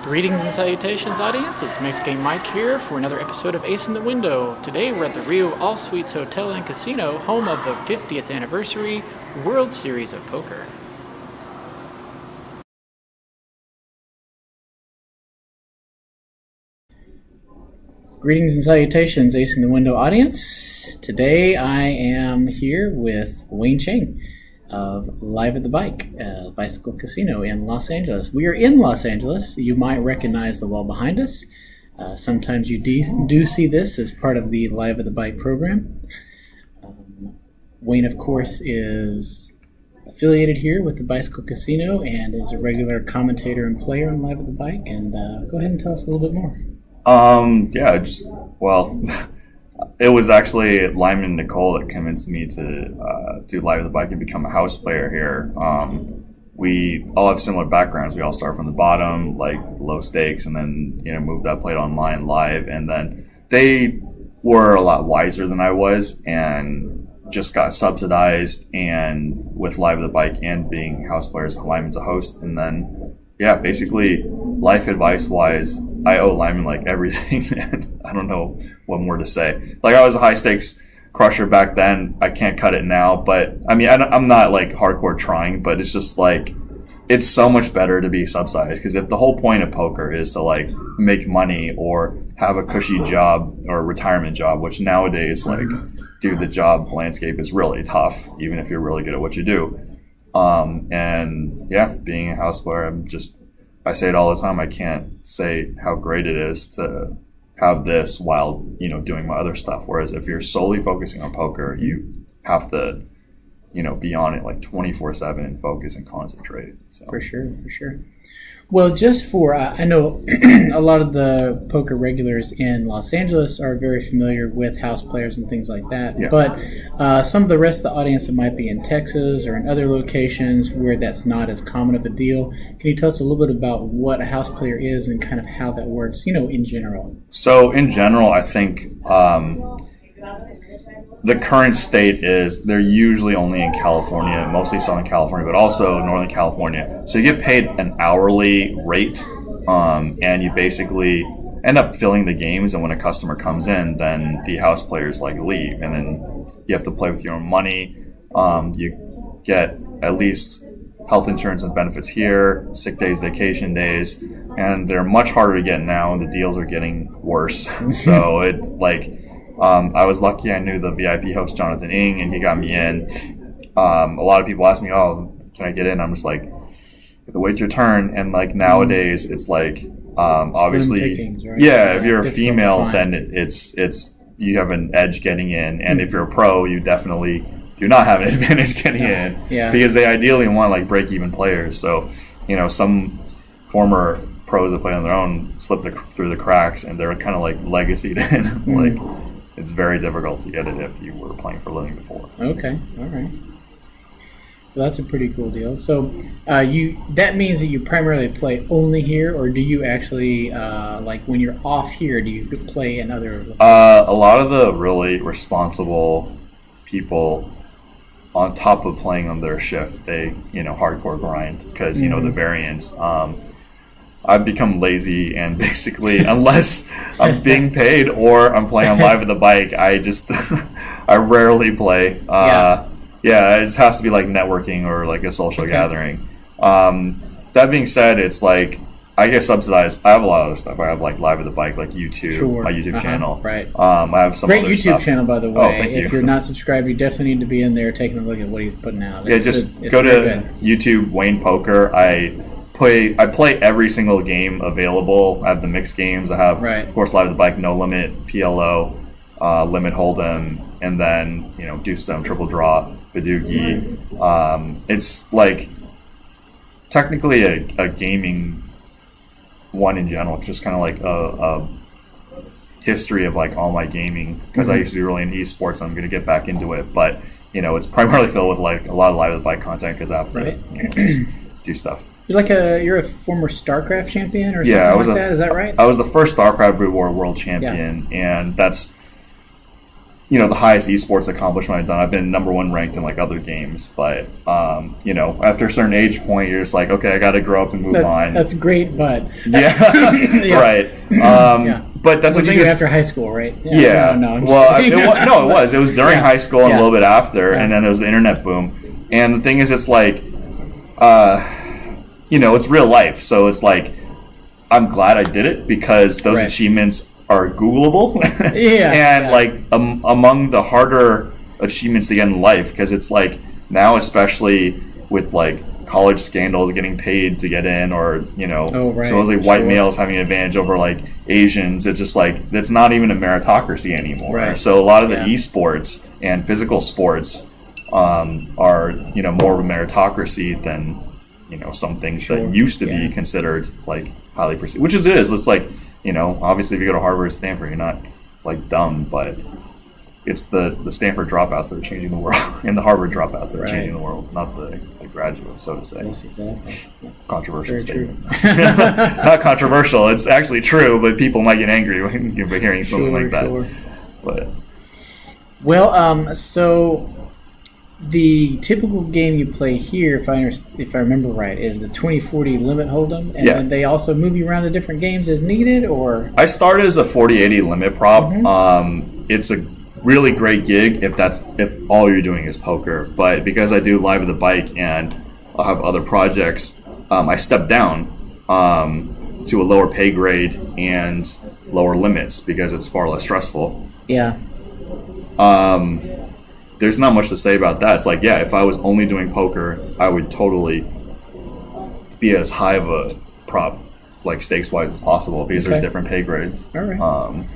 Greetings and salutations, audience. It's Mixed Game Mike here for another episode of Ace in the Window. Today we're at the Rio All Suites Hotel and Casino, home of the 50th anniversary World Series of Poker. Greetings and salutations, Ace in the Window audience. Today I am here with Wayne Chiang of Live at the Bike, Bicycle Casino in Los Angeles. We are in Los Angeles. You might recognize the wall behind us. Sometimes you do see this as part of the Live at the Bike program. Wayne, of course, is affiliated here with the Bicycle Casino and is a regular commentator and player on Live at the Bike. And go ahead and tell us a little bit more. It was actually Lyman and Nicole that convinced me to do Live at the Bike and become a house player here. We all have similar backgrounds. We all start from the bottom, like low stakes, and then moved up, played online live, and then they were a lot wiser than I was and just got subsidized. And with Live at the Bike and being house players, Lyman's a host, and then basically life advice wise, I owe Lyman like everything, man. I don't know what more to say. Like, I was a high stakes crusher back then. I can't cut it now, but I mean, I'm not like hardcore trying, but it's just like, it's so much better to be subsidized, because if the whole point of poker is to like make money or have a cushy job or a retirement job, which nowadays, like, dude, the job landscape is really tough, even if you're really good at what you do. Being a house player, I say it all the time. I can't say how great it is to have this while, doing my other stuff. Whereas if you're solely focusing on poker, you have to, be on it like 24/7 and focus and concentrate. So. For sure. Well, just for, I know a lot of the poker regulars in Los Angeles are very familiar with house players and things like that. Yeah. But some of the rest of the audience that might be in Texas or in other locations where that's not as common of a deal, can you tell us a little bit about what a house player is and kind of how that works, in general? So in general, I think the current state is they're usually only in California, mostly Southern California, but also Northern California. So you get paid an hourly rate, and you basically end up filling the games. And when a customer comes in, then the house players leave, and then you have to play with your own money. You get at least health insurance and benefits here, sick days, vacation days, and they're much harder to get now, and the deals are getting worse. So I was lucky. I knew the VIP host, Jonathan Ng, and he got me in. A lot of people ask me, "Oh, can I get in?" I'm just like, "You have to wait your turn." And nowadays, it's obviously, pickings, right? If you're a female, then it's you have an edge getting in, and if you're a pro, you definitely do not have an advantage getting in, because they ideally want break-even players. So, some former pros that play on their own slip through the cracks, and they're kind of legacied in. It's very difficult to get it if you were playing for a living before. Okay, all right. Well, that's a pretty cool deal. So that means that you primarily play only here, or do you actually, when you're off here, do you play in other locations? A lot of the really responsible people, on top of playing on their shift, they, hardcore grind, because, the variance. I've become lazy, and basically, unless I'm being paid or I'm playing on Live at the Bike, I rarely play. It just has to be networking or a social gathering. That being said, it's I get subsidized. I have a lot of other stuff. I have Live at the Bike, YouTube, my YouTube channel. Right. I have some great other YouTube stuff. Channel, by the way. Oh, thank you. If you're not subscribed, you definitely need to be in there taking a look at what he's putting out. Go to YouTube, Wayne Poker. I play every single game available. I have the mixed games. I have, of course, Live at the Bike, No Limit, PLO, Limit Hold'em, and then Deuce 7 Triple Draw, Badoogie. It's technically a gaming one in general. It's just kind of a history of all my gaming, because I used to be really into esports, and I'm going to get back into it. But it's primarily filled with a lot of Live at the Bike content, because I have to just do stuff. You're a former Starcraft champion or something like that? Is that right? I was the first Starcraft Blue War world champion, and that's, the highest esports accomplishment I've done. I've been number 1 ranked in like other games, but after a certain age point, you're just like, okay, I got to grow up and move on. That's great, but yeah, right. But that's what the you thing do after high school, right? Yeah. No. Well, it was during high school and a little bit after, Yeah. and then there was the internet boom. And the thing is, it's like, it's real life, so it's like, I'm glad I did it because those achievements are Googleable. And like among the harder achievements to get in life, because it's like now, especially with like college scandals, getting paid to get in, or supposedly white males having an advantage over like Asians, it's just like it's not even a meritocracy anymore. So a lot of the esports and physical sports are more of a meritocracy than some things that used to be considered like highly perceived, which it is. It's like, obviously if you go to Harvard or Stanford, you're not like dumb, but it's the Stanford dropouts that are changing the world and the Harvard dropouts that are changing the world, not the graduates, so to say. Yes, exactly. Controversial statement. Not controversial, it's actually true, but people might get angry when you're hearing something like that. But well, so the typical game you play here, if I remember right, is the 20-40 limit hold'em, and then they also move you around to different games as needed, or? I started as a 40-80 limit prop. It's a really great gig if all you're doing is poker, but because I do Live at the Bike and I'll have other projects, I stepped down to a lower pay grade and lower limits because it's far less stressful. Yeah. There's not much to say about that. It's like, if I was only doing poker, I would totally be as high of a prop, like stakes-wise, as possible because there's different pay grades. All right.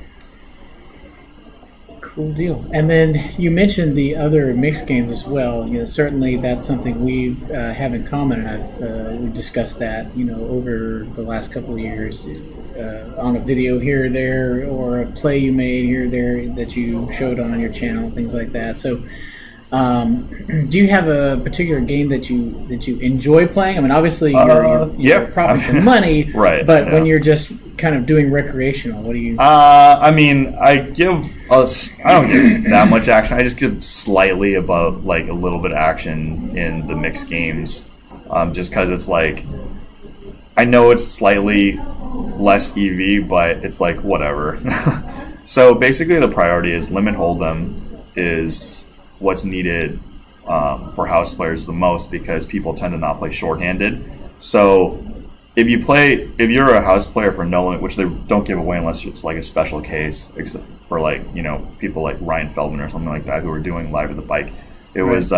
Cool deal. And then you mentioned the other mixed games as well. Certainly that's something we have in common, and we've discussed that, over the last couple of years on a video here or there, or a play you made here or there that you showed on your channel, things like that. So do you have a particular game that you enjoy playing? I mean, obviously you're propping for money, right? But when you're just kind of doing recreational, what do you? I mean, I don't give that much action. I just give slightly above, like a little bit of action in the mixed games, just because it's like, I know it's slightly less EV, but it's like whatever. So basically, the priority is limit hold'em is what's needed for house players the most, because people tend to not play shorthanded. So if you're a house player for no limit, which they don't give away unless it's like a special case, except for like people like Ryan Feldman or something like that who are doing Live at the Bike, it's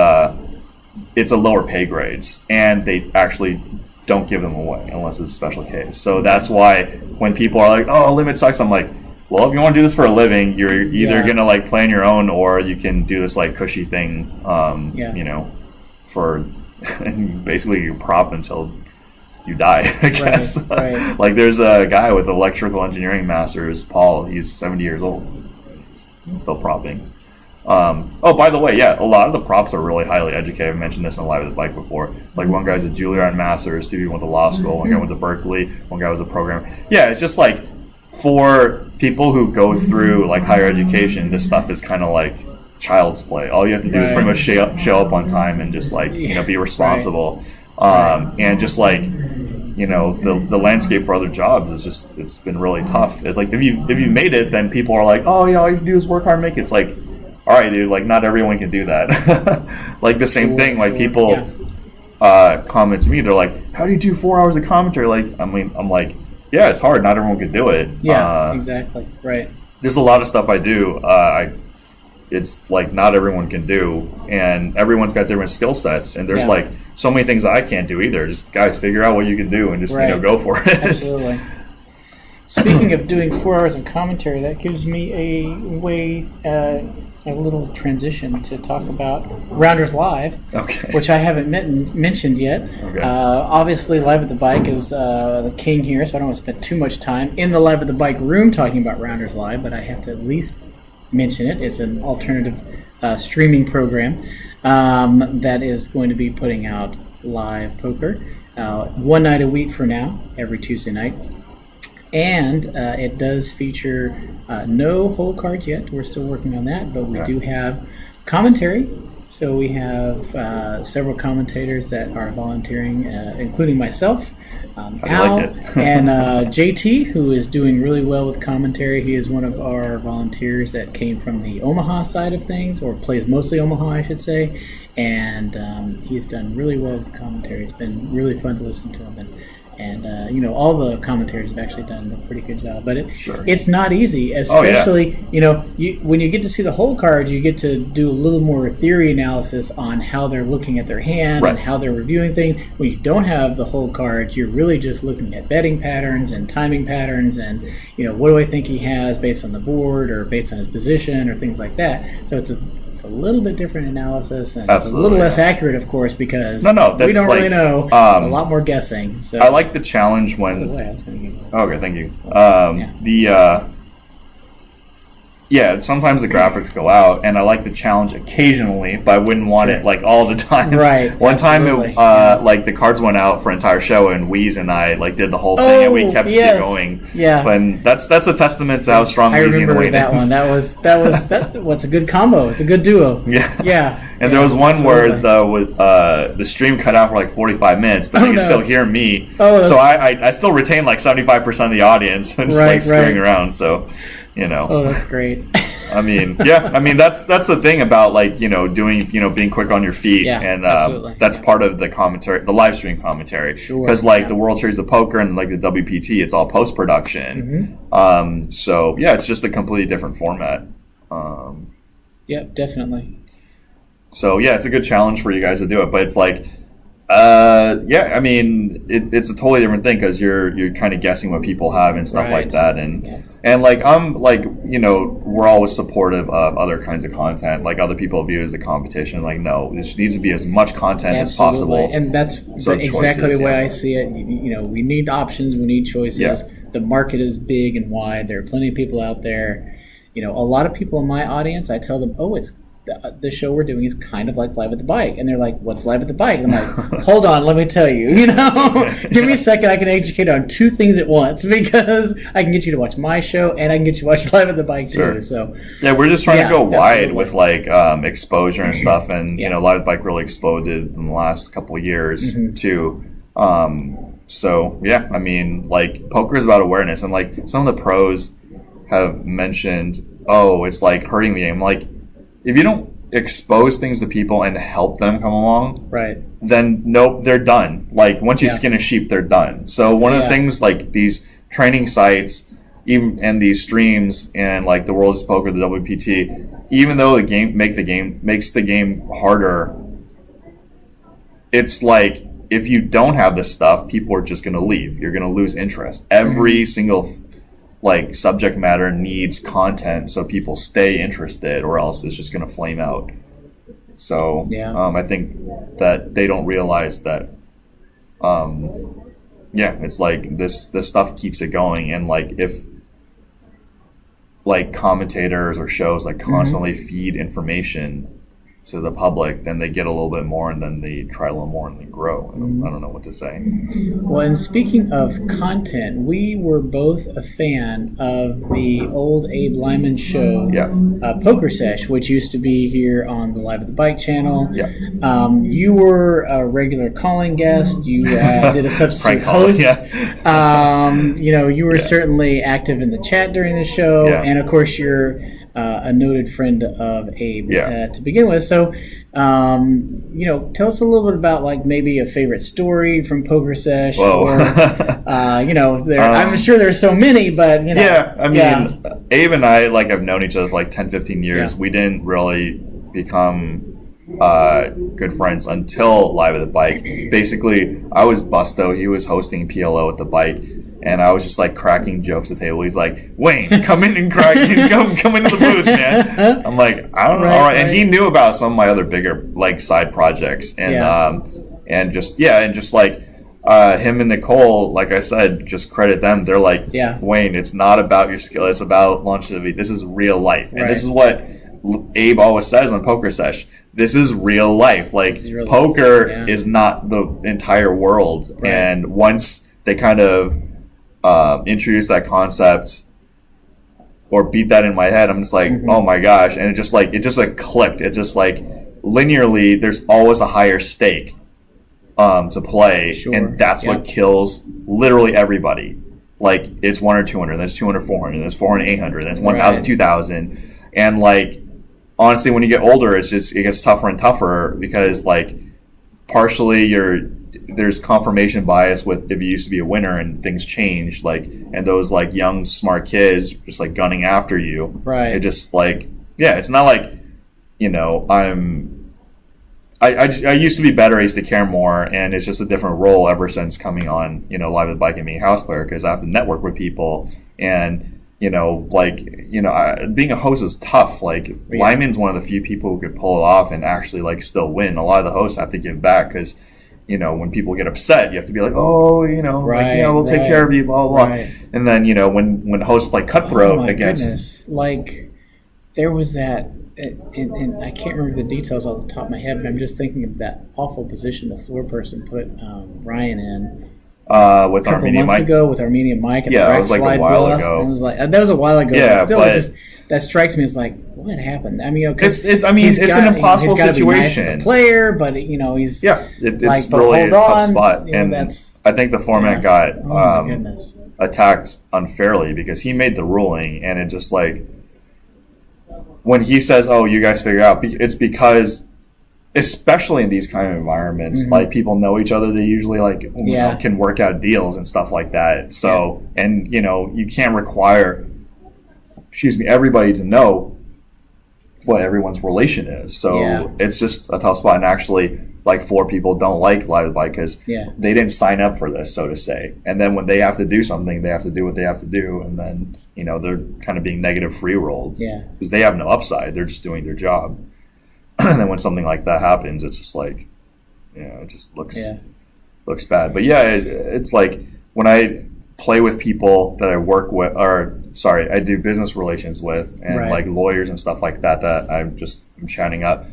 a lower pay grades, and they actually don't give them away unless it's a special case. So that's why when people are like, oh, limit sucks, I'm like, well, if you want to do this for a living, you're either gonna like play on your own, or you can do this like cushy thing, for basically you prop until you die, I guess. Right. Like there's a guy with electrical engineering masters, Paul. He's 70 years old. He's still propping. By the way, a lot of the props are really highly educated. I mentioned this on Live at the Bike before. Like one guy's a Juilliard Masters, two people went to law school, one guy went to Berkeley, one guy was a programmer. Yeah, it's just like for people who go through like higher education, this stuff is kind of like child's play. All you have to do is pretty much show up on time and just like be responsible. And just like the landscape for other jobs is just, it's been really tough. It's like if you made it, then people are like, oh yeah, all you have to do is work hard and make it. It's like, all right, dude, like not everyone can do that. Like the same thing, like people comment to me, they're like, how do you do 4 hours of commentary? Like, I'm like, yeah, it's hard, not everyone can do it. Yeah, exactly, right. There's a lot of stuff I do, it's like not everyone can do, and everyone's got different skill sets, and there's like so many things that I can't do either. Just guys, figure out what you can do and just go for it. Absolutely. Speaking of doing 4 hours of commentary, that gives me a little transition to talk about RoundersLIVE, which I haven't mentioned yet. Obviously, Live at the Bike is the king here, so I don't want to spend too much time in the Live at the Bike room talking about RoundersLIVE, but I have to at least mention it. It's an alternative streaming program that is going to be putting out live poker one night a week for now, every Tuesday night. And it does feature no hole cards yet. We're still working on that, but we do have commentary. So we have several commentators that are volunteering, including myself, Al, and JT, who is doing really well with commentary. He is one of our volunteers that came from the Omaha side of things, or plays mostly Omaha, I should say. And he's done really well with commentary. It's been really fun to listen to him. And you know, all the commentators have actually done a pretty good job. But it's not easy, especially, you know, when you get to see the whole cards, you get to do a little more theory analysis on how they're looking at their hand and how they're reviewing things. When you don't have the whole cards, you're really just looking at betting patterns and timing patterns and, you know, what do I think he has based on the board or based on his position or things like that. So it's a little bit different analysis, and it's a little less accurate, of course, because we don't really know. It's a lot more guessing. So I like the challenge when. Okay, thank you. Sometimes the graphics go out, and I like the challenge occasionally, but I wouldn't want it like all the time. Right. One time, like the cards went out for an entire show, and Weez and I like did the whole thing, and we kept it going. Yeah. But that's a testament to how strong Weezy and Wade is. I remember that one. What's a good combo? It's a good duo. Yeah. Yeah. And there was one where the stream cut out for like 45 minutes, but you can still hear me. So I still retain like 75% of the audience and just like screwing around. So. You know. Oh, that's great. I mean, that's the thing about like, you know, doing, you know, being quick on your feet, and that's part of the commentary, the live stream commentary, because like the World Series of Poker and like the WPT, it's all post production. So it's just a completely different format. Yep, definitely. So it's a good challenge for you guys to do it, but it's like. I mean, it's a totally different thing because you're kind of guessing what people have and stuff like that, and like I'm like, you know, we're always supportive of other kinds of content. Like other people view it as a competition. Like no, there needs to be as much content as possible, and that's exactly the way I see it. You know, we need options, we need choices. Yeah. The market is big and wide. There are plenty of people out there. You know, a lot of people in my audience, I tell them, it's. The show we're doing is kind of like Live at the Bike, and they're like, what's Live at the Bike? And I'm like, hold on, let me tell you, you know, give me a second, I can educate on two things at once, because I can get you to watch my show and I can get you to watch Live at the Bike too. So we're just trying to go wide with like exposure and stuff, and you know, Live at the Bike really exploded in the last couple of years too. So I mean, like poker is about awareness, and like some of the pros have mentioned, it's like hurting the game. Like if you don't expose things to people and help them come along, then nope, they're done. Like once you skin a sheep, they're done. So one of the things like these training sites, even and these streams and like the World of Poker, the WPT, even though the game makes the game harder, it's like if you don't have this stuff, people are just gonna leave. You're gonna lose interest. Every single like subject matter needs content so people stay interested, or else it's just going to flame out. So I think that they don't realize that it's like this stuff keeps it going, and like if like commentators or shows like constantly feed information to the public, then they get a little bit more, and then they try a little more, and they grow. I don't know what to say. Well, and speaking of content, we were both a fan of the old Abe Limon show, PokerSesh, which used to be here on the Live at the Bike channel. You were a regular calling guest. You did a substitute host. You know, you were certainly active in the chat during the show, and of course you're a noted friend of Abe to begin with. So, you know, tell us a little bit about like maybe a favorite story from PokerSesh, or you know, I'm sure there's so many, but you know, I mean, Abe and I like have known each other for like 10-15 years. We didn't really become good friends until Live at the Bike. Basically, I was Busto, he was hosting PLO at the Bike, and I was just like cracking jokes at the table. He's like, Wayne, come in and crack, come into the booth, man. I'm like, I don't know. All right. And he knew about some of my other bigger like side projects, and just like him and Nicole, like I said, just credit them. They're like, Wayne, it's not about your skill, it's about longevity. This is real life, and this is what Abe always says on PokerSesh. This is real life. Like poker is not the entire world, and once they kind of introduced that concept or beat that in my head, I'm just like, oh my gosh. And it just clicked. It just like linearly, there's always a higher stake to play. Sure. And that's what kills literally everybody. Like it's 100 or 200, then it's 200, 400, then it's 400, 800, then it's 1,000, 2,000. And like, honestly, when you get older, it gets tougher and tougher because like partially there's confirmation bias with if you used to be a winner and things change, like, and those like young smart kids just like gunning after you. Right. It just like, yeah, it's not like, I used to be better. I used to care more, and it's just a different role ever since coming on, Live with Bike and being a house player, because I have to network with people, and being a host is tough. Like Lyman's one of the few people who could pull it off and actually like still win. A lot of the hosts have to give back because when people get upset, you have to be like, oh, we'll take care of you, blah blah. Right. And then when hosts play cutthroat against, goodness. Like there was that. And I can't remember the details off the top of my head, but I'm just thinking of that awful position the floor person put Ryan in with a couple Armenian months Mike. ago with Armenian Mike. And it was like a while ago. It was like that was a while ago. Yeah, but still, that strikes me as like, what happened? I mean, it's an impossible situation. Be nice player, but he's it's like, really a tough spot, and that's, I think the format got my attacked unfairly because he made the ruling, and it just like. When he says, "Oh, you guys figure out," it's because, especially in these kind of environments, like people know each other. They usually can work out deals and stuff like that. So, and you can't require, everybody to know what everyone's relation is. So it's just a tough spot. And actually, like 4 people don't like Live Bike because they didn't sign up for this, so to say. And then when they have to do something, they have to do what they have to do. And then, they're kind of being negative free rolled because they have no upside. They're just doing their job. And then when something like that happens, it's just like, it just looks bad. But it's like when I play with people that I work with, I do business relations with, and like lawyers and stuff like that I'm chatting up.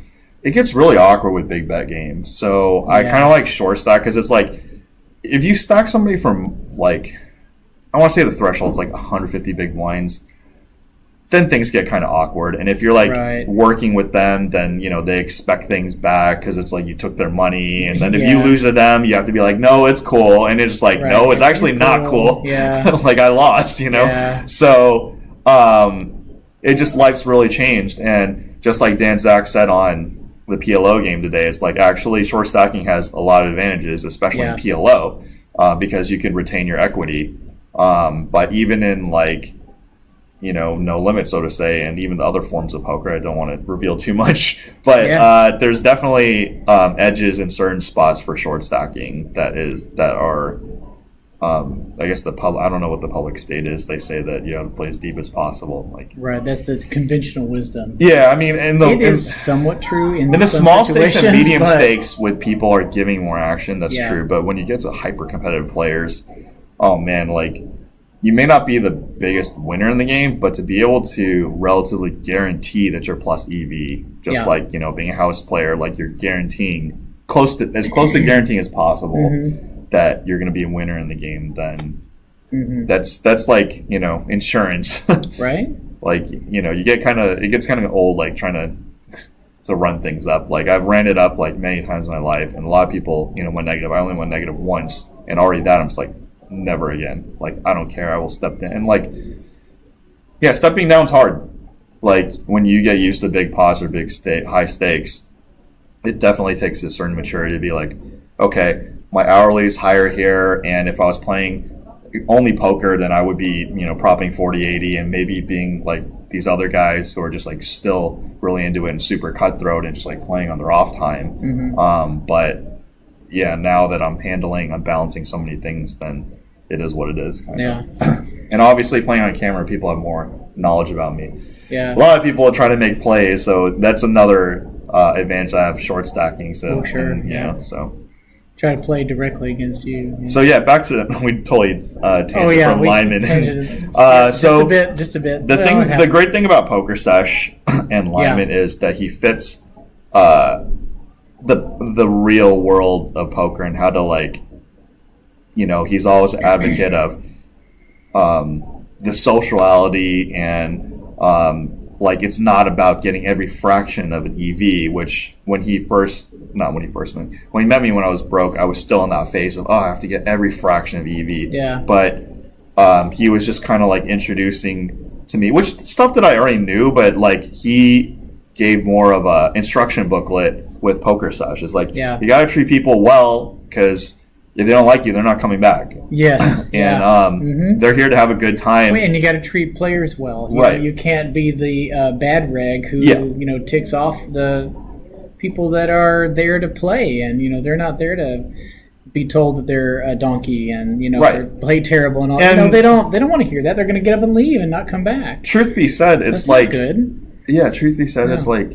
It gets really awkward with big bet games. So I kind of like short stack because it's like if you stack somebody from like, I want to say the threshold's like 150 big blinds, then things get kind of awkward. And if you're like working with them, then they expect things back because it's like you took their money. And then if you lose to them, you have to be like, no, it's cool. And it's just like, no, it's actually not cool. Yeah. Like I lost, So it just life's really changed. And just like Dan Zach said on the PLO game today, it's like actually short stacking has a lot of advantages, especially in PLO, because you can retain your equity. But even in like, no limit, so to say, and even the other forms of poker, I don't want to reveal too much, but there's definitely edges in certain spots for short stacking that are I guess the public, I don't know what the public state is. They say that you have to play as deep as possible. Like that's the conventional wisdom. Yeah, I mean, it is somewhat true in the small stakes and medium stakes with people are giving more action. That's true, but when you get to hyper competitive players, oh man, like you may not be the biggest winner in the game, but to be able to relatively guarantee that you're plus EV, like being a house player, like you're guaranteeing as close to guaranteeing as possible. That you're going to be a winner in the game, then that's like insurance, right? Like it gets kind of old, like trying to run things up. Like I've ran it up like many times in my life, and a lot of people went negative. I only went negative once, and already that I'm just like never again. Like I don't care. I will step down. And like stepping down's hard. Like when you get used to big pots or high stakes, it definitely takes a certain maturity to be like, okay, my hourly is higher here, and if I was playing only poker, then I would be, propping 40-80 and maybe being like these other guys who are just like still really into it and super cutthroat and just like playing on their off time. But now that I'm balancing so many things, then it is what it is. Kind of. And obviously playing on camera, people have more knowledge about me. Yeah. A lot of people are trying to make plays, so that's another advantage I have short stacking. So so. Try to play directly against you. So back to we totally tangent from Lyman. Just a bit. The great thing about PokerSesh and Lyman is that he fits the real world of poker and how to he's always an advocate of the sociality and like it's not about getting every fraction of an EV, which when he met me when I was broke, I was still in that phase of, I have to get every fraction of EV. Yeah. But he was just kind of like introducing to me, which stuff that I already knew, but like he gave more of a instruction booklet with PokerSesh. It's like, you got to treat people well, because if they don't like you, they're not coming back. Yes. And they're here to have a good time. And you got to treat players well. You right. know, you can't be the bad reg who ticks off the people that are there to play, and they're not there to be told that they're a donkey and or play terrible and all. And they don't want to hear that. They're going to get up and leave and not come back. Truth be said, it's That's like not good. Yeah. Truth be said, it's like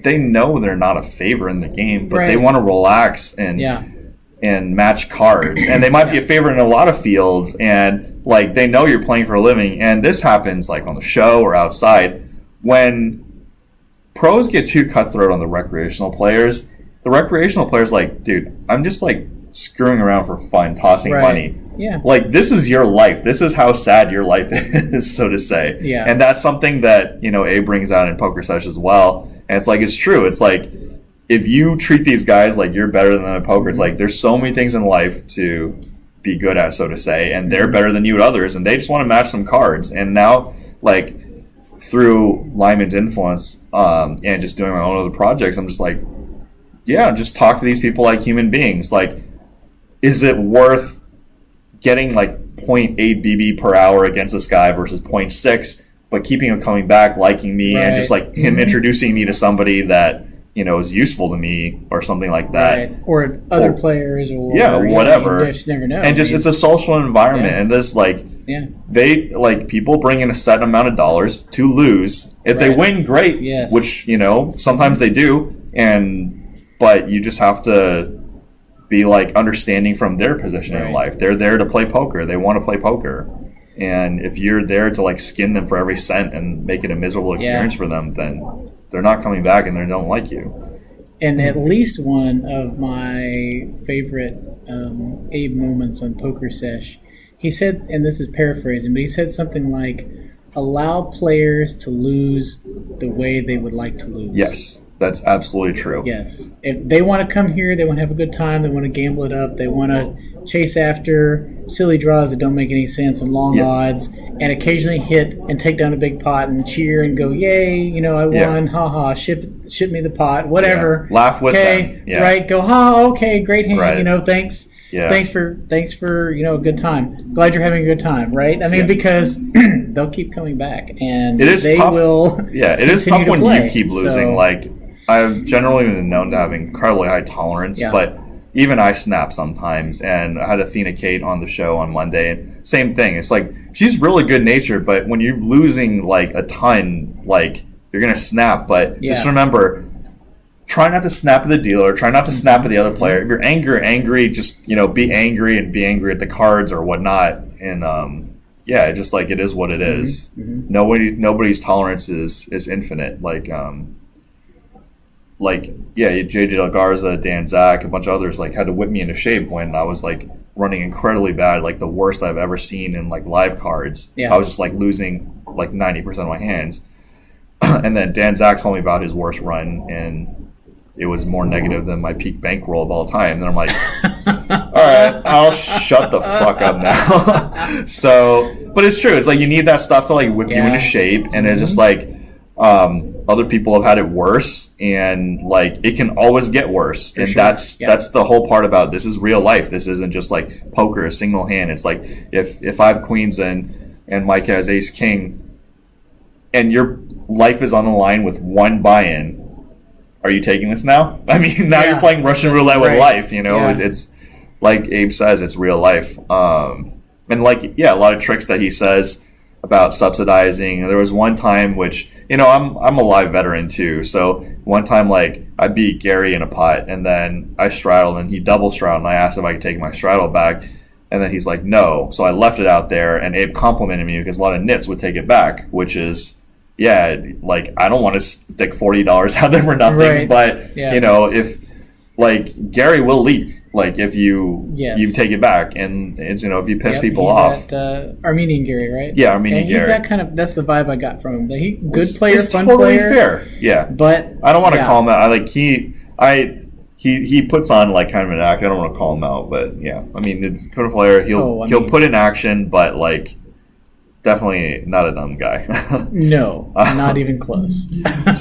they know they're not a favor in the game, but they want to relax and match cards, and they might be a favorite in a lot of fields, and like they know you're playing for a living. And this happens like on the show or outside when pros get too cutthroat on the recreational players. The recreational players like, dude, I'm just like screwing around for fun, tossing money. Yeah. Like, this is your life. This is how sad your life is, so to say. Yeah. And that's something that Abe brings out in PokerSesh as well. And it's like, it's true. It's like, if you treat these guys like you're better than them at poker, it's like there's so many things in life to be good at, so to say, and they're better than you at others, and they just want to match some cards. And now, like, through Lyman's influence and just doing my own other projects, I'm just like, just talk to these people like human beings. Like, is it worth getting like 0.8 BB per hour against this guy versus 0.6, but keeping him coming back, liking me, and just like him introducing me to somebody that is useful to me or something like that, or other players, or whatever. You just never know. And just it's a social environment, and there's like they like people bring in a set amount of dollars to lose. If they win, great. Yes. Which sometimes they do, but you just have to be like understanding from their position in life. They're there to play poker. They want to play poker. And if you're there to like skin them for every cent and make it a miserable experience for them, then they're not coming back and they don't like you. And at least one of my favorite Abe moments on PokerSesh, he said, and this is paraphrasing, but he said something like, allow players to lose the way they would like to lose. Yes, that's absolutely true. Yes. If they want to come here, they want to have a good time, they want to gamble it up, they want to chase after silly draws that don't make any sense and long odds, and occasionally hit and take down a big pot and cheer and go, yay, I won, haha, ship me the pot, whatever. Laugh with them. Right, go, okay, great hand, thanks. Yeah. Thanks for a good time. Glad you're having a good time, right? I mean, because they'll keep coming back, and it is they tough. will. Yeah, it is tough when play, you keep losing. So. Like, I've generally been known to have incredibly high tolerance, but even I snap sometimes. And I had Athena Kate on the show on Monday, and same thing. It's like she's really good natured, but when you're losing like a ton, like you're gonna snap. But just remember, try not to snap at the dealer. Try not to snap at the other player. If you're angry, just be angry and be angry at the cards or whatnot. And just like it is what it is. Nobody's tolerance is infinite. JJ Del Garza, Dan Zach, a bunch of others had to whip me into shape when I was running incredibly bad, the worst I've ever seen in live cards. I was just losing 90% of my hands. And then Dan Zach told me about his worst run, and it was more negative than my peak bankroll of all time. And I'm like, all right, I'll shut the fuck up now. But it's true. It's you need that stuff to whip you into shape, and it's just other people have had it worse, and it can always get worse. For that's the whole part about this is real life. This isn't just poker, a single hand. It's if I have queens and Mike has ace king, and your life is on the line with one buy-in. Are you taking this now? I mean, now you're playing Russian roulette with life. It's like Abe says, it's real life. And a lot of tricks that he says about subsidizing. There was one time which, I'm a live veteran too. So one time, I beat Gary in a pot, and then I straddled, and he double straddled, and I asked if I could take my straddle back, and then he's like, no. So I left it out there, and Abe complimented me because a lot of nits would take it back, which is, I don't want to stick $40 out there for nothing, but like Gary will leave. Like if you take it back, and it's if you piss people off. At, Armenian Gary, right? Yeah, Armenian Gary. He's that's the vibe I got from him. He good player, fun totally player. Fair. Yeah, but I don't want to call him out. He puts on like kind of an act. I don't want to call him out, but yeah, I mean it's good player. He'll put in action, but like. Definitely not a dumb guy. No, not even close.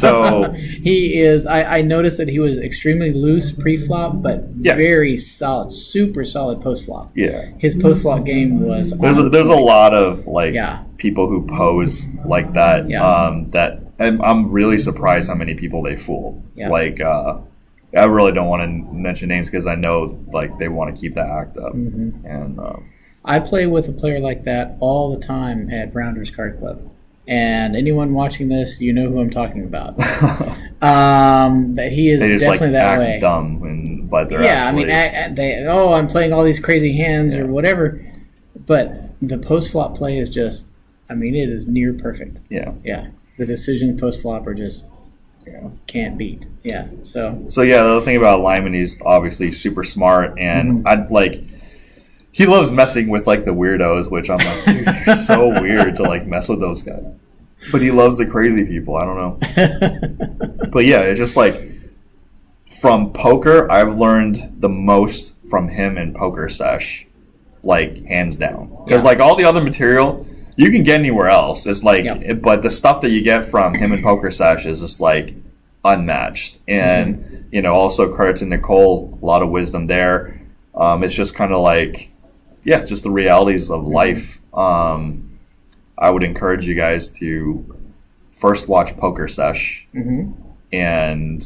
So he is. I noticed that he was extremely loose pre-flop, but very solid, super solid post-flop. Yeah, his post-flop game was. There's a lot of like people who pose like that. Yeah. That I'm really surprised how many people they fool. Yeah. Like I really don't want to mention names because I know like they want to keep that act up. Mm-hmm. And I play with a player like that all the time at Rounders Card Club. And anyone watching this, you know who I'm talking about. That he is definitely that way. They just act dumb, but they're actually... I'm playing all these crazy hands or whatever. But the post-flop play is just, it is near perfect. Yeah. Yeah. The decisions post-flop are just can't beat. Yeah. So the other thing about Limon, he's obviously super smart, and I'd like... He loves messing with like the weirdos, which I'm like, dude, you're so weird to like mess with those guys. But he loves the crazy people. I don't know. But yeah, it's just like from poker, I've learned the most from him in PokerSesh, like hands down. Because like all the other material you can get anywhere else. It's like, but the stuff that you get from him in PokerSesh is just like unmatched. And also credit to Nicole, a lot of wisdom there. It's just kind of like. Yeah, just the realities of life. I would encourage you guys to first watch PokerSesh, and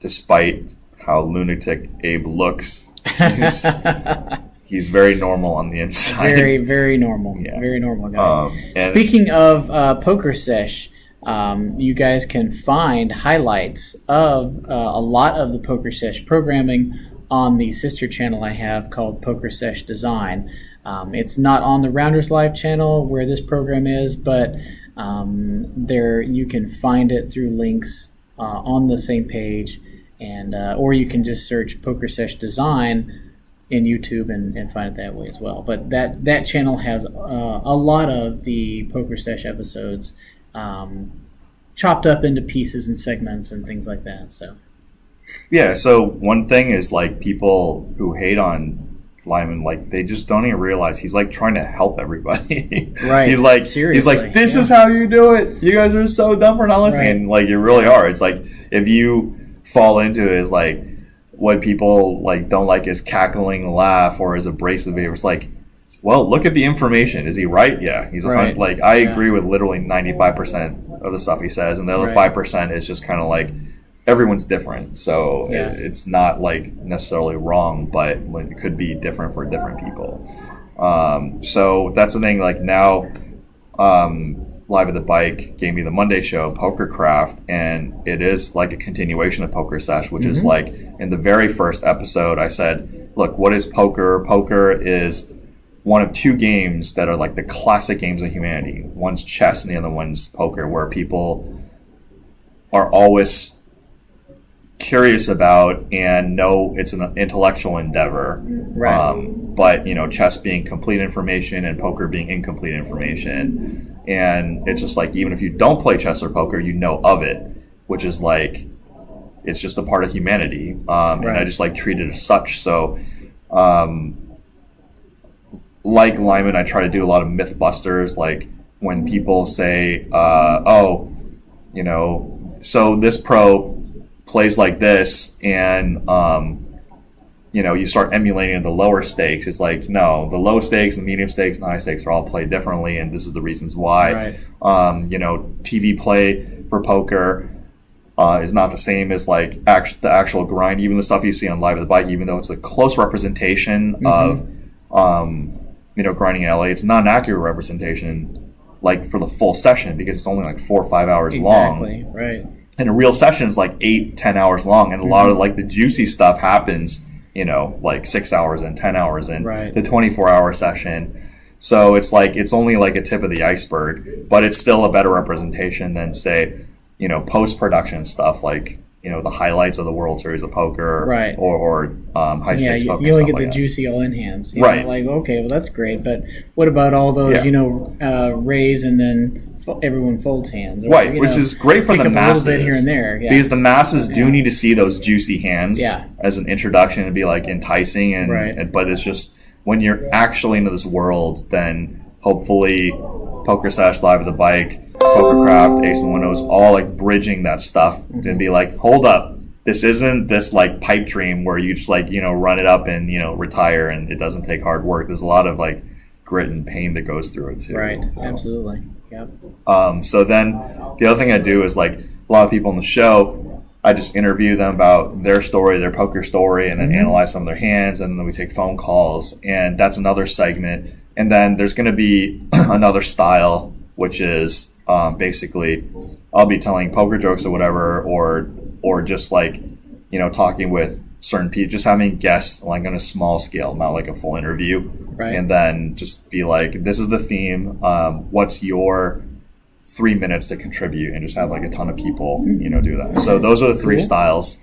despite how lunatic Abe looks, he's very normal on the inside. Very, very normal. Yeah. Very normal guy. Speaking of PokerSesh, you guys can find highlights of a lot of the PokerSesh programming on the sister channel I have called PokerSesh Design. It's not on the RoundersLIVE channel where this program is, but there you can find it through links on the same page, and or you can just search PokerSesh Design in YouTube and find it that way as well. But that channel has a lot of the PokerSesh episodes chopped up into pieces and segments and things like that. Yeah, so one thing is like people who hate on Limon, like they just don't even realize he's like trying to help everybody. Right. He's like, this is how you do it. You guys are so dumb for not listening. Right. And like you really are. It's like if you fall into it, is like what people like don't like is cackling laugh or is abrasive. It's like, well, look at the information. Is he right? Yeah, he's right. Like I agree with literally 95% of the stuff he says, and the other 5% is just kind of like. Everyone's different, so it's not like necessarily wrong, but it could be different for different people. So that's the thing. Like now, Live at the Bike gave me the Monday show, PokerCraft, and it is like a continuation of PokerSesh, which is like in the very first episode, I said, "Look, what is poker? Poker is one of two games that are like the classic games of humanity. One's chess, and the other one's poker, where people are always." Curious about and know it's an intellectual endeavor, but chess being complete information and poker being incomplete information, and it's just like even if you don't play chess or poker, you know of it, which is like it's just a part of humanity, and I just like treat it as such. So like Limon, I try to do a lot of myth busters, like when people say so this pro plays like this, and you start emulating the lower stakes. It's like, no, the low stakes, the medium stakes, and the high stakes are all played differently, and this is the reasons why. TV play for poker is not the same as like the actual grind. Even the stuff you see on Live at the Bike, even though it's a close representation of grinding in LA, it's not an accurate representation like for the full session because it's only like 4 or 5 hours long. Exactly, right. And a real session is like 8-10 hours long, and a lot of like the juicy stuff happens, like 6 hours and 10 hours in the 24-hour session. So it's like it's only like a tip of the iceberg, but it's still a better representation than say, post-production stuff like the highlights of the World Series of Poker, right? Or high stakes poker. You only get like the juicy all in hands, right? Like, okay, well that's great, but what about all those raise and then everyone folds hands, or, right? Which is great for the masses, a little bit here and there, because the masses do need to see those juicy hands, as an introduction and be like enticing, and but it's just when you're actually into this world, then hopefully PokerSesh, Live at the Bike, PokerCraft, Ace and Windows, all like bridging that stuff and be like, hold up, this isn't this like pipe dream where you just like run it up and retire and it doesn't take hard work. There's a lot of like grit and pain that goes through it too. Right, so. Absolutely, yep. So then the other thing I do is like a lot of people on the show, I just interview them about their story, their poker story, and then analyze some of their hands, and then we take phone calls, and that's another segment. And then there's going to be another style, which is basically I'll be telling poker jokes or whatever, or just like talking with certain people, just having guests like on a small scale, not like a full interview, right? And then just be like, this is the theme. What's your 3 minutes to contribute, and just have like a ton of people do that. So those are the three styles.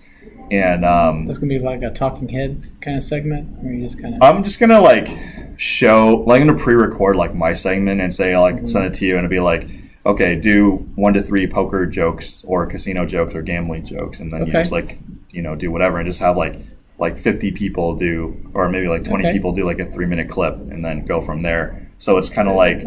And that's gonna be like a talking head kind of segment, or you just kind of. I'm just gonna like show, like I'm gonna pre-record like my segment and say like send it to you, and it'll be like, okay, do 1 to 3 poker jokes or casino jokes or gambling jokes, and then you just like do whatever, and just have like 50 people do, or maybe like 20 people do like a 3-minute clip, and then go from there. So it's kind of like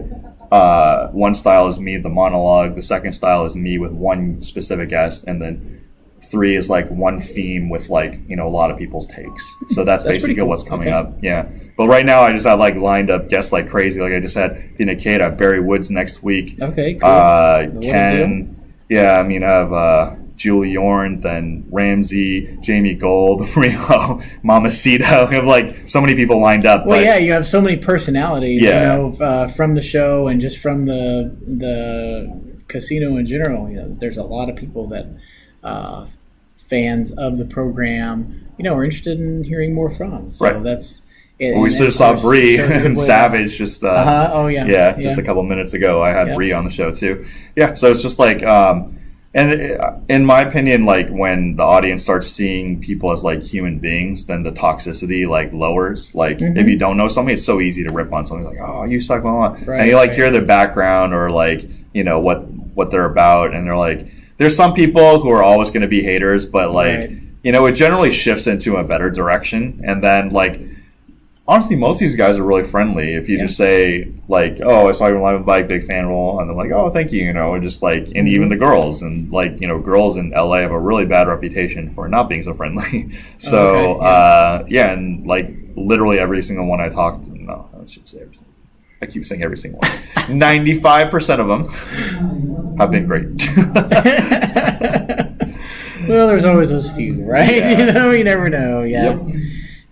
one style is me, the monologue. The second style is me with one specific guest, and then 3 is like one theme with like a lot of people's takes. So that's basically cool. What's coming up. Yeah, but right now I just have like lined up guests like crazy. Like I just had Tina Kate, I have Barry Woods next week. Okay, cool. Ken. Yeah, I mean I have Julie Yorn, then Ramsey, Jamie Gold, Rio, Mamacita. We have like so many people lined up. Well, you have so many personalities, from the show and just from the casino in general. There's a lot of people that fans of the program, are interested in hearing more from. So that's it. We just saw Bree and Savage just just a couple minutes ago. I had Bree on the show too. Yeah, so it's just like and in my opinion, like when the audience starts seeing people as like human beings, then the toxicity like lowers. Like if you don't know something, it's so easy to rip on something like, oh, you suck, blah, blah. Right, and you like hear their background or like what they're about, and they're like, there's some people who are always going to be haters, but like it generally shifts into a better direction. And then like honestly, most of these guys are really friendly. If you just say like, oh, I saw you on Live Bike, big fan role, and they're like, oh, thank you, and just like, and even the girls, and like girls in LA have a really bad reputation for not being so friendly. So and like literally every single one I talked to, no, I should say every single. I keep saying every single one. 95% of them have been great. Well, there's always those few, right? Yeah. You never know. Yeah. Yep.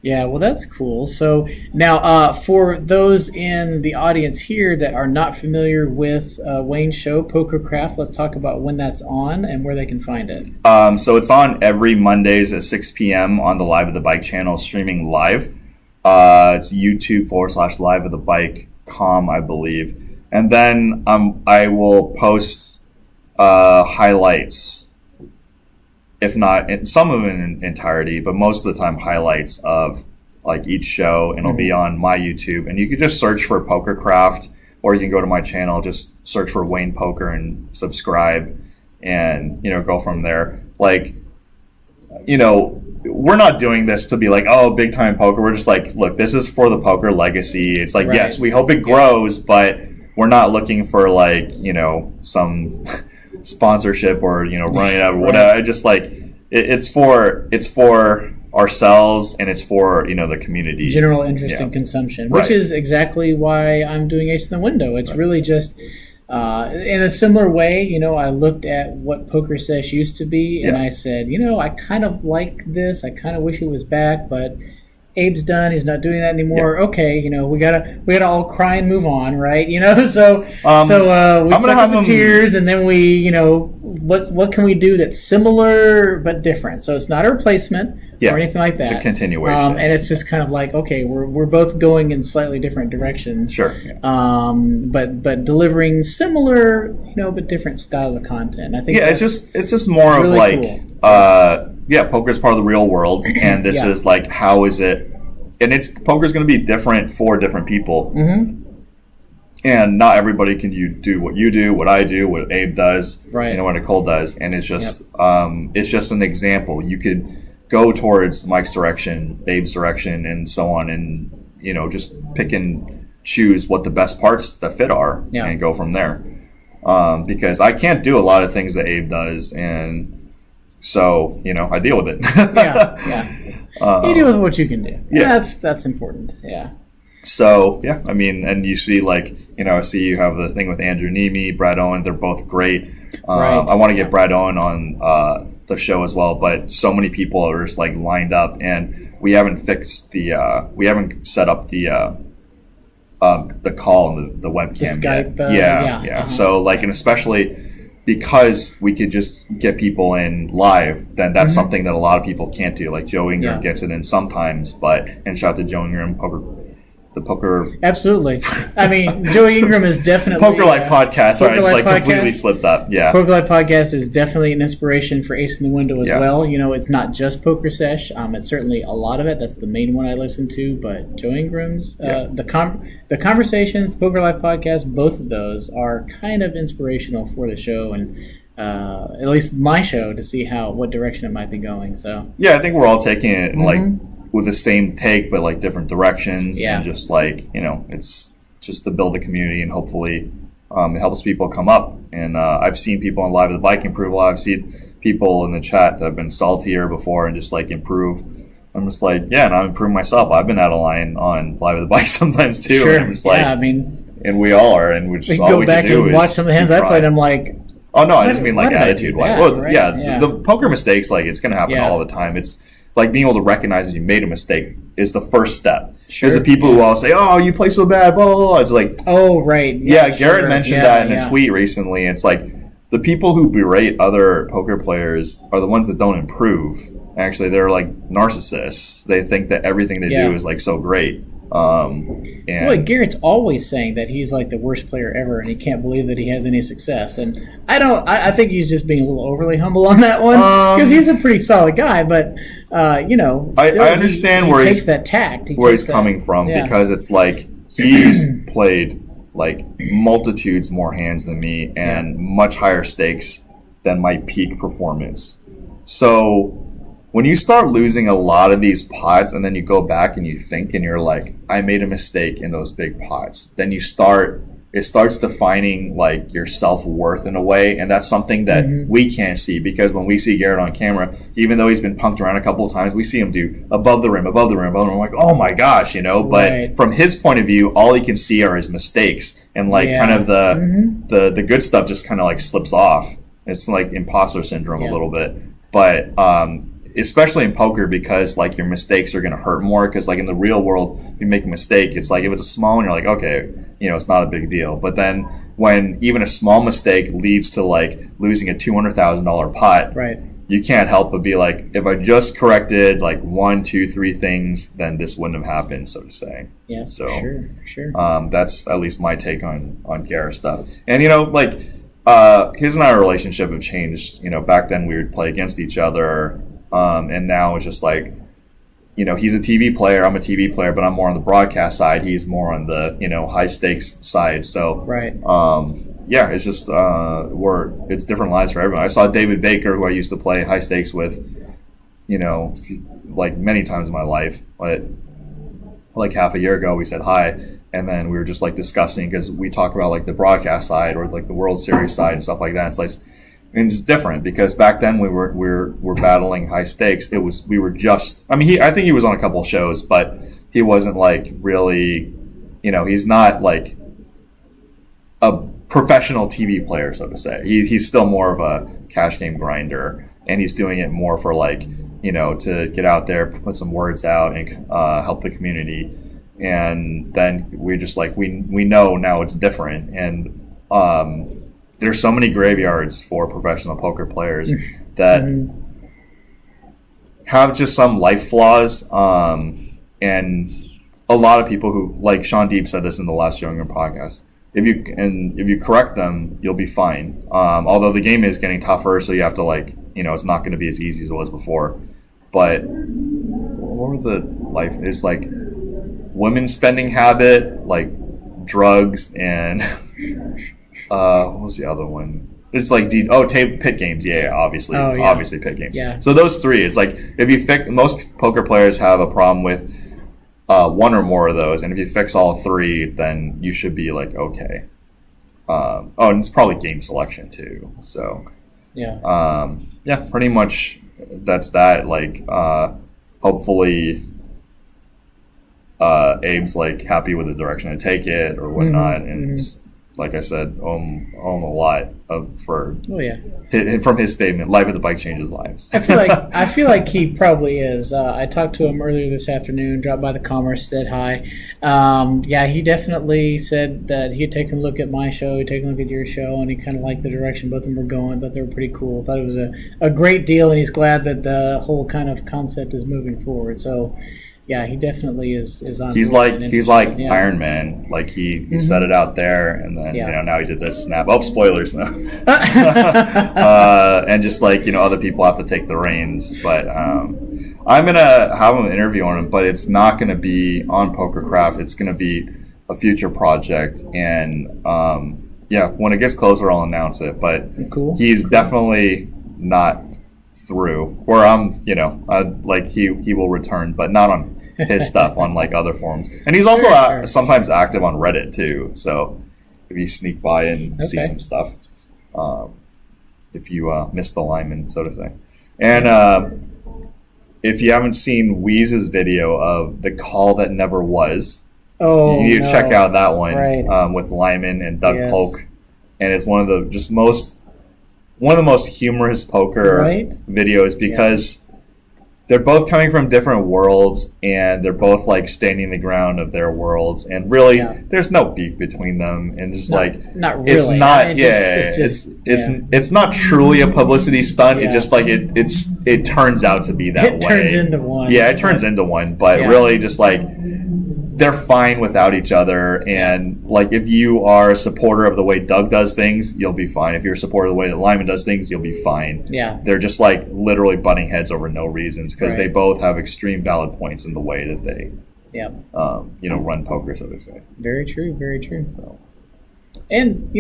Yeah, well, that's cool. So now, for those in the audience here that are not familiar with Wayne's show, PokerCraft, let's talk about when that's on and where they can find it. So it's on every Mondays at 6 p.m. on the Live at the Bike channel, streaming live. It's YouTube/Live at the Bike.com, I believe. And then I will post highlights, if not some of them in entirety, but most of the time highlights of like each show, and it'll be on my YouTube. And you can just search for PokerCraft, or you can go to my channel, just search for Wayne Poker and subscribe, and go from there. Like, we're not doing this to be like, oh, big time poker. We're just like, look, this is for the poker legacy. It's like, yes, we hope it grows, but we're not looking for like, some sponsorship or running out or whatever. I just like it's for ourselves, and it's for the community, general interest in consumption, which is exactly why I'm doing Ace in the Window. It's really just in a similar way. I looked at what PokerSesh used to be, and I said, I kind of like this. I kind of wish it was back, but Abe's done. He's not doing that anymore. Okay, we gotta all cry and move on, right? So we suck up the tears, and then we, what can we do that's similar but different? So it's not a replacement, or anything like that. It's a continuation. And it's just kind of like, okay, we're both going in slightly different directions. Sure. But delivering similar, but different styles of content. I think it's just more really of like, cool. Poker is part of the real world, and this is like, how is it? And poker is going to be different for different people. Mm-hmm. And not everybody can do what you do, what I do, what Abe does, what Nicole does. And it's just it's just an example. You could go towards Mike's direction, Abe's direction, and so on, and just pick and choose what the best parts that fit are, and go from there. Because I can't do a lot of things that Abe does, and so I deal with it. You deal with what you can do. Yeah, that's important. Yeah. So, I mean, and you see, like, I see you have the thing with Andrew Nemi, Brad Owen. They're both great. I want to get Brad Owen on the show as well, but so many people are just, like, lined up, and we haven't fixed we haven't set up the call and the webcam Skype, yet. So, like, and especially because we could just get people in live, then that's something that a lot of people can't do. Like, Joe Ingram gets it in sometimes, and shout out to Joe Ingram, the poker. Absolutely. I mean, Joey Ingram is definitely PokerLive podcast. Sorry, it's like completely slipped up. Yeah. PokerLive podcast is definitely an inspiration for Ace in the Window as well. It's not just PokerSesh. It's certainly a lot of it. That's the main one I listen to. But Joe Ingram's, the conversations, the PokerLive podcast, both of those are kind of inspirational for the show, and at least my show, to see what direction it might be going. So I think we're all taking it like with the same take, but like different directions, and just like it's just to build a community, and hopefully it helps people come up. And I've seen people on Live at the Bike improve a lot. I've seen people in the chat that have been saltier before and just like improve. I'm just like, and I'm improving myself. I've been out of line on Live at the Bike sometimes too. Sure. And I'm just like, and we all are, and which all go we back can do and watch some of the hands I played. I'm like, oh no, I just mean like attitude wise. The poker mistakes, like, it's going to happen all the time. It's like being able to recognize that you made a mistake is the first step. Because the people who all say, "Oh, you play so bad," blah blah blah. It's like, oh right, Garret mentioned that in a tweet recently. It's like the people who berate other poker players are the ones that don't improve. Actually, they're like narcissists. They think that everything they do is like so great. Garrett's always saying that he's like the worst player ever, and he can't believe that he has any success. And I think he's just being a little overly humble on that one, because he's a pretty solid guy. But I understand where takes that tact. Where he's coming from, because it's like he's played like multitudes more hands than me, and much higher stakes than my peak performance. So when you start losing a lot of these pots, and then you go back and you think, and you're like, I made a mistake in those big pots, then it starts defining like your self-worth in a way, and that's something that we can't see, because when we see Garret on camera, even though he's been punked around a couple of times, we see him do above the rim, above the rim, above the rim. We're like, oh my gosh, but from his point of view, all he can see are his mistakes, and like kind of the good stuff just kind of like slips off. It's like imposter syndrome a little bit, but especially in poker, because like your mistakes are going to hurt more, because like in the real world, you make a mistake, it's like if it's a small one, you're like, okay, it's not a big deal. But then when even a small mistake leads to like losing a $200,000 pot, you can't help but be like, if I just corrected like 1, 2, 3 things, then this wouldn't have happened, so to say. So sure. That's at least my take on Garret stuff. And like his and our relationship have changed. Back then we would play against each other. And now it's just like, he's a TV player, I'm a TV player, but I'm more on the broadcast side. He's more on the, high stakes side. So, it's just, it's different lives for everyone. I saw David Baker, who I used to play high stakes with, like many times in my life, but like half a year ago, we said hi. And then we were just like discussing, because we talk about like the broadcast side or like the World Series side and stuff like that. It's like, and it's different, because back then we're battling high stakes. I think he was on a couple of shows, but he wasn't like really, he's not like a professional TV player, so to say. He's still more of a cash game grinder, and he's doing it more for like, to get out there, put some words out, and help the community. And then we're just like, we know now it's different, and there's so many graveyards for professional poker players that have just some life flaws, and a lot of people who, like Sean Deep said this in the last Younger podcast, if you correct them, you'll be fine. Although the game is getting tougher, so you have to it's not going to be as easy as it was before. But what were the life? It's like women's spending habit, like drugs, and what was the other one? It's like pit games. Yeah, obviously, obviously pit games. Yeah. So those three, it's like if you fix, most poker players have a problem with one or more of those, and if you fix all three, then you should be like okay. And it's probably game selection too. So pretty much that's that. Like hopefully Abe's like happy with the direction I take it or whatnot, and just, like I said, own a lot from his statement. Life at the bike changes lives. I feel like he probably is. I talked to him earlier this afternoon. Dropped by the Commerce, said hi. He definitely said that he had taken a look at my show, he'd taken a look at your show, and he kind of liked the direction both of them were going. Thought they were pretty cool. Thought it was a great deal, and he's glad that the whole kind of concept is moving forward. So. Yeah, he definitely is on. He's like Iron Man. Like he set it out there, and then now he did this snap. Oh, spoilers now. And just other people have to take the reins. But I'm gonna have an interview on him, but it's not gonna be on PokerCraft. It's gonna be a future project, and when it gets closer, I'll announce it. But cool. He's definitely not through, or he will return, but not on his stuff on other forums. And he's also sometimes active on Reddit too, so if you sneak by and see some stuff, if you miss the lineman, so to say. And if you haven't seen Weeze's video of the call that never was, you need to check out that one with Lyman and Doug Polk, and it's one of the most humorous poker videos because they're both coming from different worlds, and they're both standing the ground of their worlds, and really there's no beef between them, and just not really. It's not it's not truly a publicity stunt. It just it turns out to be that way. It turns into one. It turns into one, but really just they're fine without each other, and if you are a supporter of the way Doug does things, you'll be fine. If you're a supporter of the way that Lyman does things, you'll be fine. They're just literally butting heads over no reasons because they both have extreme valid points in the way that they run poker, so to say. Very true, very true. So. And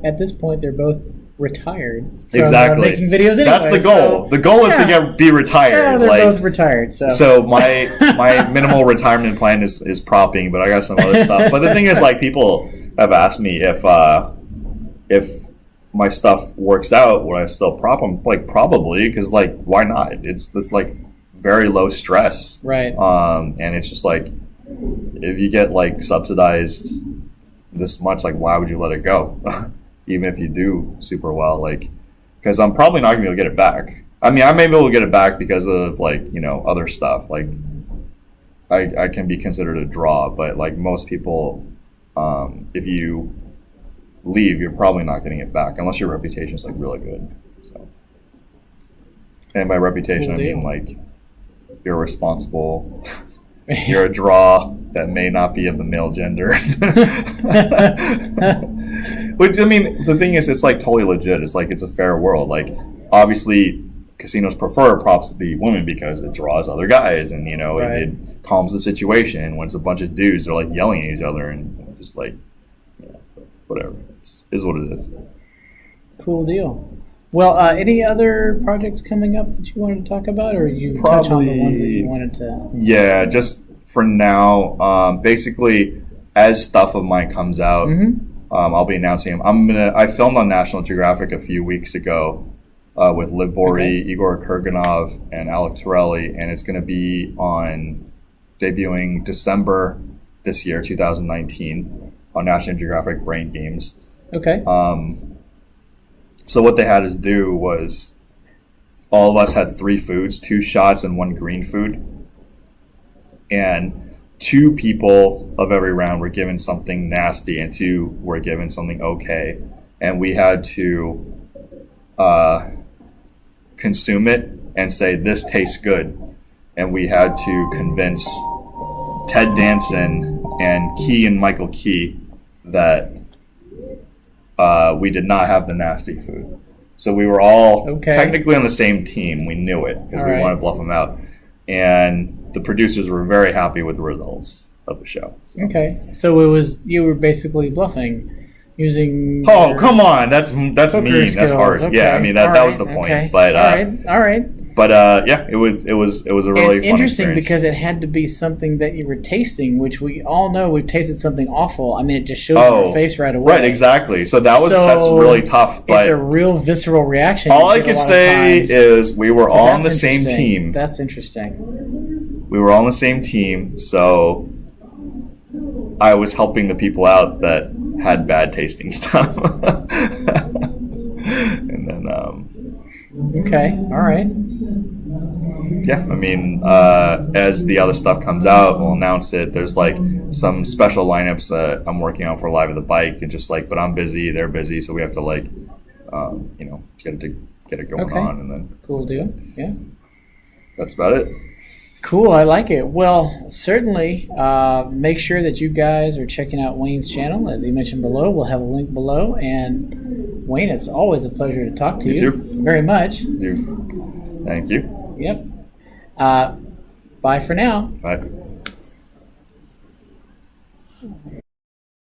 at this point they're both retired from making videos anyway. That's the goal. The goal is to be retired. Yeah, they're both retired. So my minimal retirement plan is propping, but I got some other stuff. But the thing is, people have asked me if my stuff works out, would I still prop them? Probably, because why not? It's this very low stress, right? And it's just if you get subsidized this much, why would you let it go? Even if you do super well, because I'm probably not gonna be able to get it back. I mean, I may be able to get it back because of other stuff. I can be considered a draw, but most people, if you leave, you're probably not getting it back unless your reputation is really good. So, and by reputation, I mean you're responsible. You're a draw that may not be of the male gender. Which, I mean, the thing is, it's totally legit. It's it's a fair world. Obviously, casinos prefer props to be women because it draws other guys, and it calms the situation. When it's a bunch of dudes, they're yelling at each other and just whatever. It is what it is. Cool deal. Well, any other projects coming up that you wanted to talk about, or you touch on the ones that you wanted to? Yeah, just for now. Basically, as stuff of mine comes out, I'll be announcing them. I filmed on National Geographic a few weeks ago with Liv Bory, Igor Kurganov, and Alex Torelli, and it's going to be debuting December this year, 2019, on National Geographic Brain Games. Okay. So what they had us do was all of us had 3 foods, 2 shots and 1 green food. And 2 people of every round were given something nasty and 2 were given something okay. And we had to consume it and say, this tastes good. and we had to convince Ted Danson and Key and Michael Key that we did not have the nasty food. So we were all technically on the same team. We knew it because we wanted to bluff them out. And the producers were very happy with the results of the show. So. Okay. So you were basically bluffing using... Oh, come on. That's mean. Skills. That's hard. Okay. Yeah, I mean, that was the point. Okay. But, all right. But yeah, it was a really fun interesting experience. because it had to be something that you were tasting, which we all know we've tasted something awful. I mean, it just shows in your face right away. Right, exactly. So that's really tough. But it's a real visceral reaction. All I can say is we were all on the same team. That's interesting. We were all on the same team, so I was helping the people out that had bad tasting stuff. And then okay, all right. Yeah, I mean, as the other stuff comes out, we'll announce it. There's like some special lineups that I'm working on for Live at the Bike, and just like, but I'm busy, they're busy, so we have to like, get it going on, and then cool deal. Yeah, that's about it. Cool, I like it. Well, certainly make sure that you guys are checking out Wayne's channel, as he mentioned below. We'll have a link below. And Wayne, it's always a pleasure to talk to you. You too. Very much. Thank you. Yep. Bye for now. Bye.